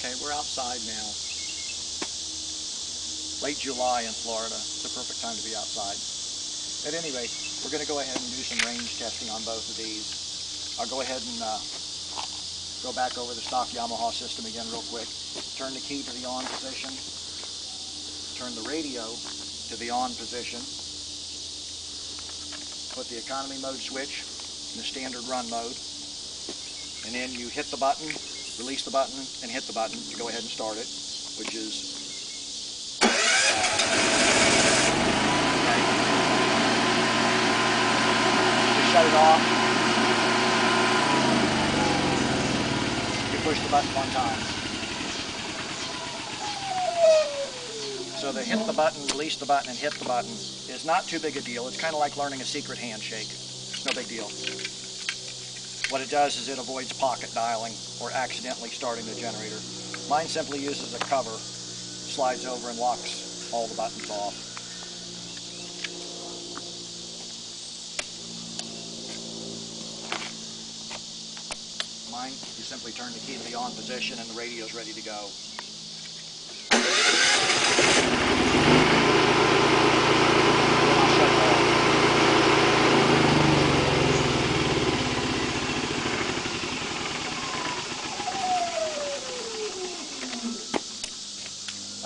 Okay, we're outside now. Late July in Florida. It's a perfect time to be outside. At any rate, we're going to go ahead and do some range testing on both of these. I'll go ahead and go back over the stock Yamaha system again real quick. Turn the key to the on position. Turn the radio to the on position. Put the economy mode switch in the standard run mode. And then you hit the button, release the button, and hit the button to go ahead and start it, which is okay. Just shut it off. You push the button one time. So the hit the button, release the button, and hit the button is not too big a deal. It's kind of like learning a secret handshake. No big deal. What it does is it avoids pocket dialing or accidentally starting the generator. Mine simply uses a cover, slides over and locks all the buttons off. Mine, you simply turn the key to the on position and the radio is ready to go.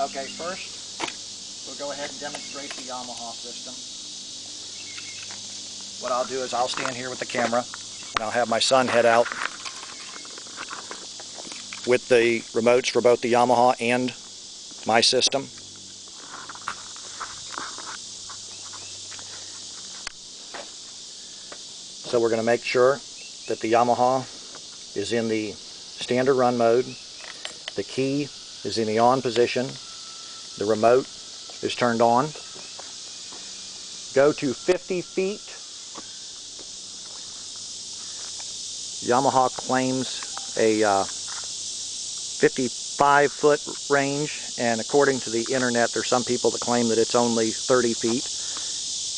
Okay, first, we'll go ahead and demonstrate the Yamaha system. What I'll do is I'll stand here with the camera, and I'll have my son head out with the remotes for both the Yamaha and my system. So we're going to make sure that the Yamaha is in the standard run mode, the key is in the on position, the remote is turned on. Go to 50 feet. Yamaha claims a 55-foot range, and according to the internet there's some people that claim that it's only 30 feet,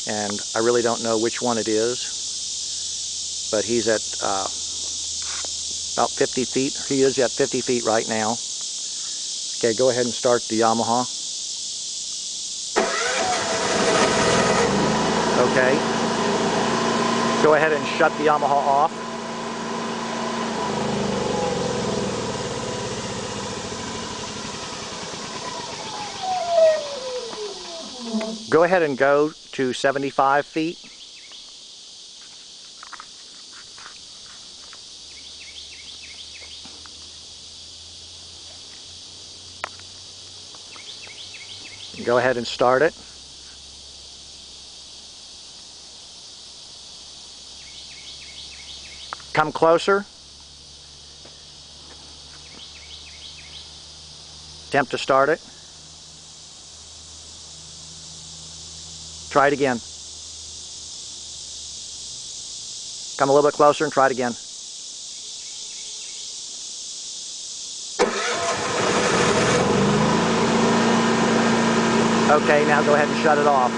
and I really don't know which one it is, but he's at about 50 feet. He is at 50 feet right now. Okay, go ahead and start the Yamaha. Okay. Go ahead and shut the Yamaha off. Go ahead and go to 75 feet. Go ahead and start it. Come closer. Attempt to start it. Try it again. Come a little bit closer and try it again. Okay, now go ahead and shut it off.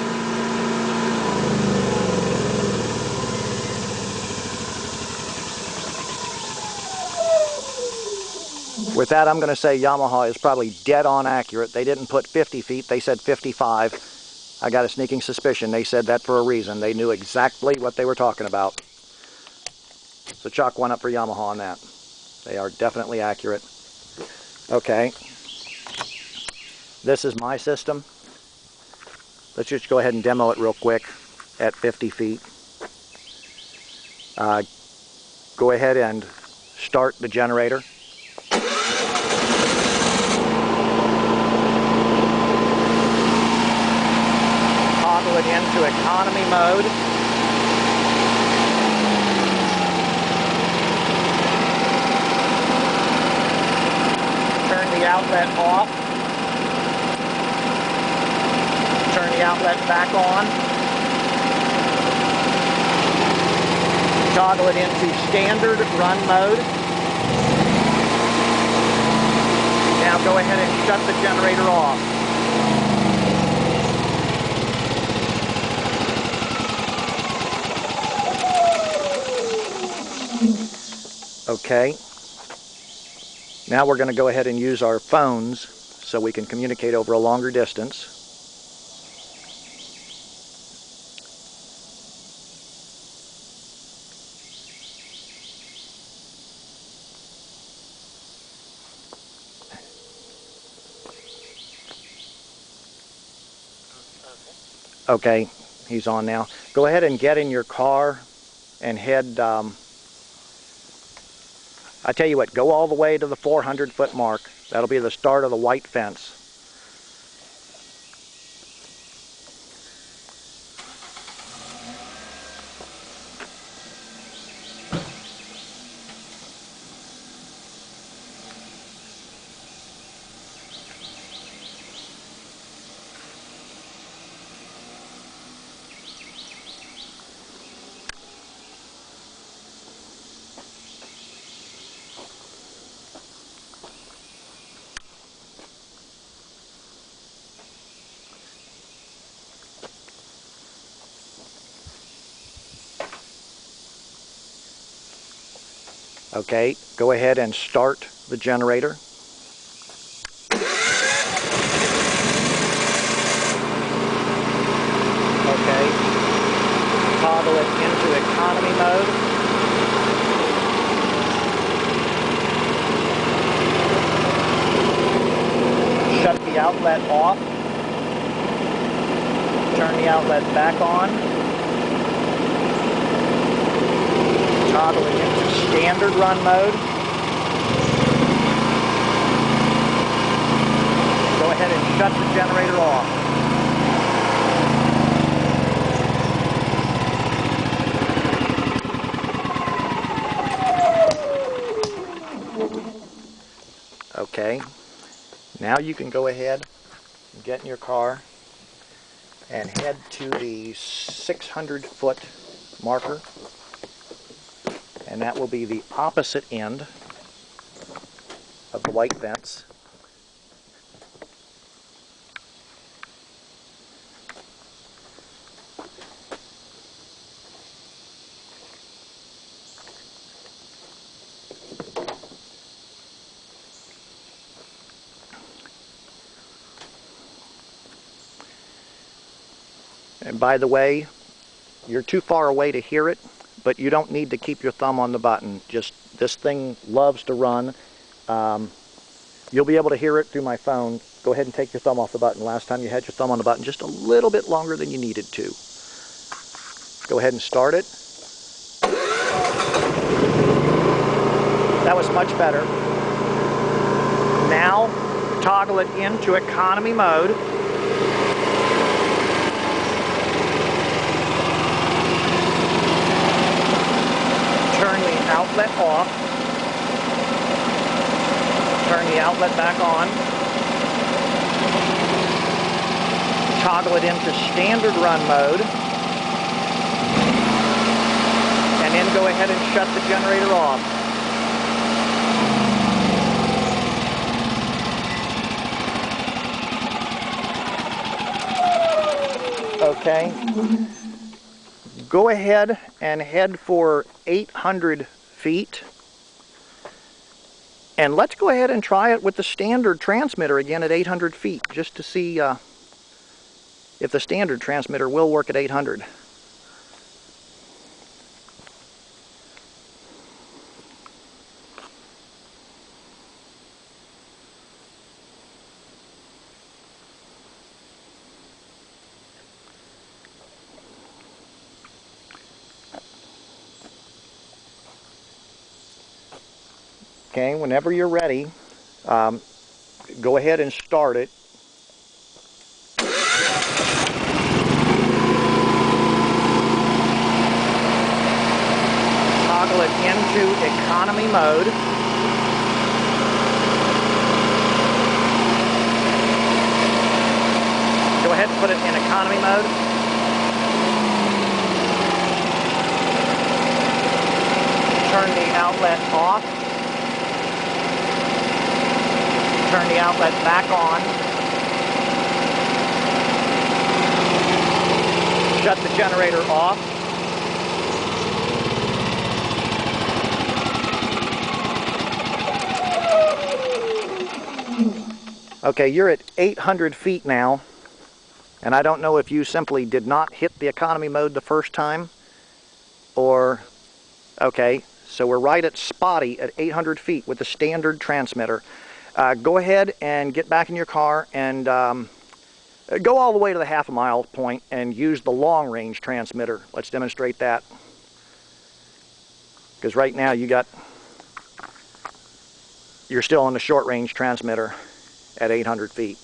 With that, I'm going to say Yamaha is probably dead on accurate. They didn't put 50 feet, they said 55. I got a sneaking suspicion they said that for a reason. They knew exactly what they were talking about. So chalk one up for Yamaha on that. They are definitely accurate. Okay. This is my system. Let's just go ahead and demo it real quick at 50 feet. Go ahead and start the generator. Toggle it into economy mode. Turn the outlet off. Turn the outlet back on. Toggle it into standard run mode. Now go ahead and shut the generator off. Okay. Now we're going to go ahead and use our phones so we can communicate over a longer distance. Okay, he's on now. Go ahead and get in your car and head, I tell you what, go all the way to the 400-foot mark. That'll be the start of the white fence. Okay, go ahead and start the generator. Okay, toggle it into economy mode. Shut the outlet off. Turn the outlet back on. Toggle it into standard run mode. Go ahead and shut the generator off. Okay, now you can go ahead and get in your car and head to the 600-foot marker. And that will be the opposite end of the white fence. And by the way, you're too far away to hear it, but you don't need to keep your thumb on the button. Just, this thing loves to run. You'll be able to hear it through my phone. Go ahead and take your thumb off the button. Last time you had your thumb on the button just a little bit longer than you needed to. Go ahead and start it. That was much better. Now, toggle it into economy mode. Turn the outlet off. Turn the outlet back on. Toggle it into standard run mode. And then go ahead and shut the generator off. Okay. Go ahead and head for 800 feet. And let's go ahead and try it with the standard transmitter again at 800 feet, just to see if the standard transmitter will work at 800. Okay, whenever you're ready, go ahead and start it. Toggle it into economy mode. Go ahead and put it in economy mode. Turn the outlet off. Turn the outlet back on. Shut the generator off. Okay, you're at 800 feet now, and I don't know if you simply did not hit the economy mode the first time, or, okay, so we're right at spotty at 800 feet with the standard transmitter. Go ahead and get back in your car and go all the way to the half-a-mile point and use the long-range transmitter. Let's demonstrate that. Because right now you're still on the short-range transmitter at 800 feet.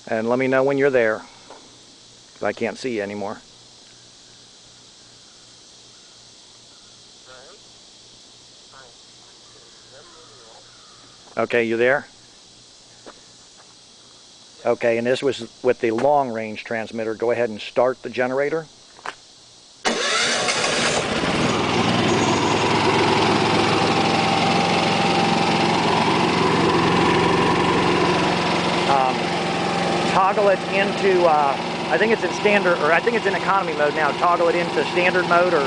And let me know when you're there, because I can't see you anymore. Okay, you there? Okay, and this was with the long-range transmitter. Go ahead and start the generator. Toggle it into, I think it's in standard, or I think it's in economy mode now. Toggle it into standard mode, or,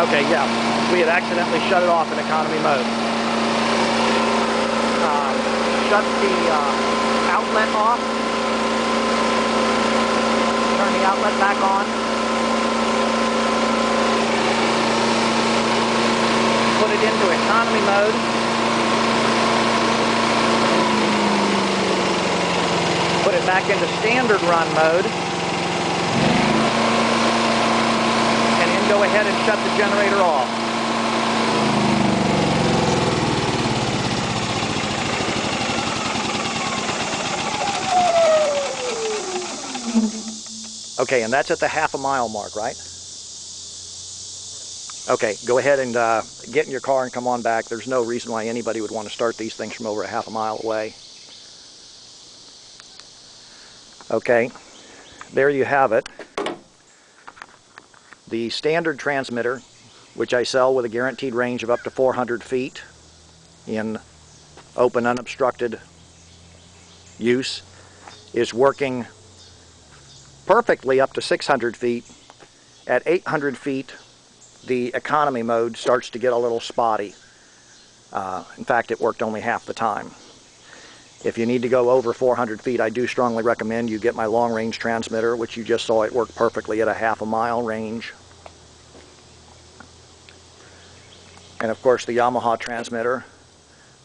okay, yeah, we had accidentally shut it off in economy mode. Shut the outlet off, turn the outlet back on, put it into economy mode. Put it back into standard run mode, and then go ahead and shut the generator off. Okay, and that's at the half-a-mile mark, right? Okay, go ahead and get in your car and come on back. There's no reason why anybody would want to start these things from over a half-a-mile away. Okay, there you have it. The standard transmitter, which I sell with a guaranteed range of up to 400 feet in open, unobstructed use, is working perfectly up to 600 feet. At 800 feet, the economy mode starts to get a little spotty. In fact, it worked only half the time. If you need to go over 400 feet, I do strongly recommend you get my long-range transmitter, which you just saw it work perfectly at a half-a-mile range. And of course, the Yamaha transmitter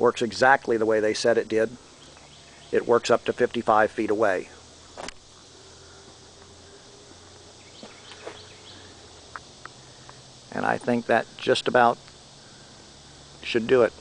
works exactly the way they said it did. It works up to 55 feet away. And I think that just about should do it.